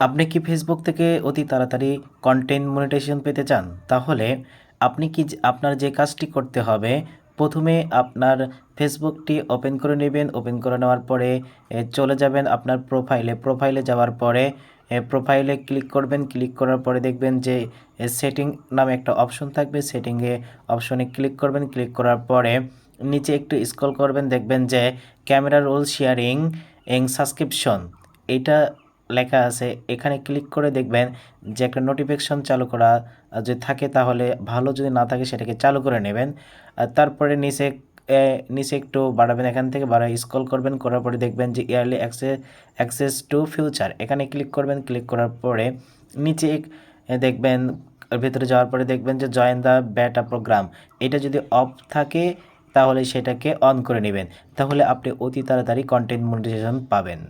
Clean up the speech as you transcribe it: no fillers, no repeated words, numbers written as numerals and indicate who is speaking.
Speaker 1: আপনি কি ফেসবুক থেকে অতি তাড়াতাড়ি কন্টেন্ট মনিটাইজেশন পেতে চান? তাহলে আপনি কি আপনার যে কাজটি করতে হবে, প্রথমে আপনার ফেসবুকটি ওপেন করে নেবেন। ওপেন করে নেওয়ার পরে চলে যাবেন আপনার প্রোফাইলে। প্রোফাইলে যাওয়ার পরে প্রোফাইলে ক্লিক করবেন। ক্লিক করার পরে দেখবেন যে সেটিং নামে একটা অপশন থাকবে। সেটিংয়ে অপশনে ক্লিক করবেন। ক্লিক করার পরে নিচে একটু স্ক্রল করবেন, দেখবেন যে ক্যামেরা রোল শেয়ারিং সাবস্ক্রিপশন এইটা লেখা আছে। এখানে ক্লিক করে দেখবেন যে একটা নোটিফিকেশন চালু করা যদি থাকে তাহলে ভালো, যদি না থাকে সেটাকে চালু করে নেবেন। তারপরে নিচে একটু বাড়াবেন, এখান থেকে বাড়ায় স্ক্রল করবেন। করার পরে দেখবেন যে ইয়ারলি অ্যাক্সেস টু ফিউচার, এখানে ক্লিক করবেন। ক্লিক করার পরে নিচে দেখবেন, ভেতরে যাওয়ার পরে দেখবেন যে জয়েন দ্য বেটা প্রোগ্রাম, এটা যদি অফ থাকে তাহলে সেটাকে অন করে নেবেন। তাহলে আপনি অতি তাড়াতাড়ি কন্টেন্ট মনিটাইজেশন পাবেন।